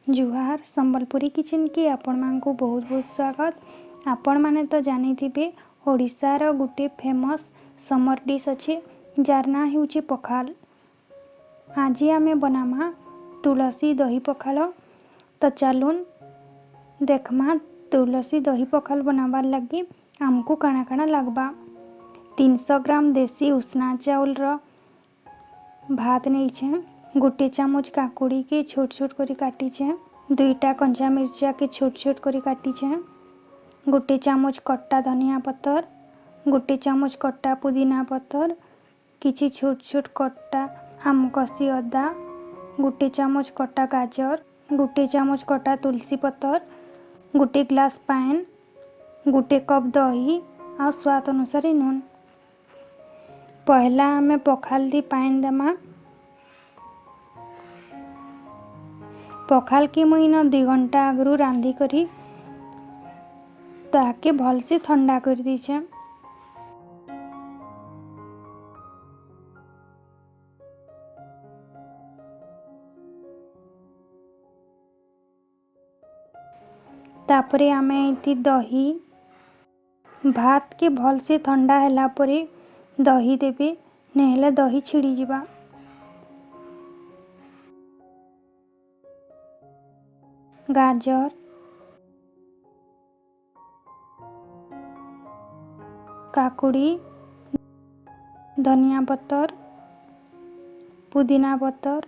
जुहार Sambalpuri kitchen की आपण मानकु बहुत बहुत स्वागत। आपण माने तो जानी थिबे ओडिशार गुटे फेमस समर डिश अछि जार ना हेउची पखाल। आज आमे बनामा तुलसी दही पखाल। तो चलून देखमा तुलसी दही पखाल बनाबार लगी आमको काना काना लगबा। 300 ग्राम देसी उषना चाउल रो भात नहीं छे। गोटे चामच काकुड़ी के छोट छोट करी काटी छे। 2टा कंचा मिर्चा के छोट छोट करी काटी छे। गोटे चामच कट्टा धनिया पत्तर, गोटे चामच कट्टा पुदीना पत्तर, किछि छोट छोट कट्टा आमकसी अदा, गोटे चामच कट्टा गाजर, गोटे चामच कट्टा तुलसी पत्तर, गोटे ग्लास पान, गोटे कप दही आ स्वाद अनुसार नून। पहला आमे पखाल दी पान देमा। पखाल की मुई न 2 घंटा आगरू रांधी करी ताके भल से ठंडा कर दीछे। तापरे आमे इति दही भात के भल से ठंडा हैला परे दही देबे, नेहेले दही छिड़ी जिबा। गाजर, काकुड़ी, धनिया पत्तर, पुदीना पत्तर,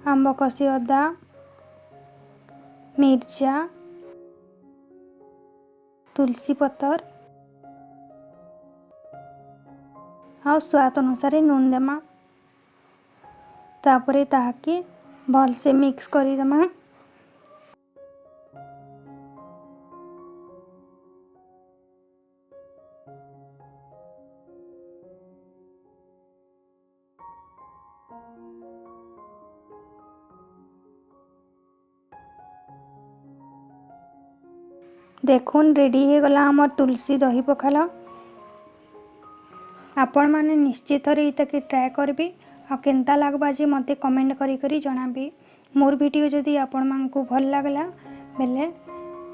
आंबकसी अदा, मिर्चा, तुलसी पत्तर और स्वाद अनुसार नून देमा। तापरे ताहाके भल से मिक्स करी देमा। देखुन रेडी हे गला हमर तुलसी दही पखाल। आपण माने निश्चित रे इताके ट्राए करबे आ केनता लागबा जे मते कमेंट करी करी जणाबे। मोर वीडियो जदि आपण मानकु भल लागला बेले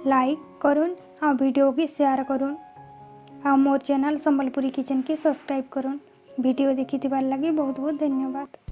लाइक करूँ आ वीडियो की शेयर करूँ आ मोर चैनल संबलपुरी किचन की सब्सक्राइब करूँ। वीडियो देखिथिबार लगी बहुत बहुत धन्यवाद।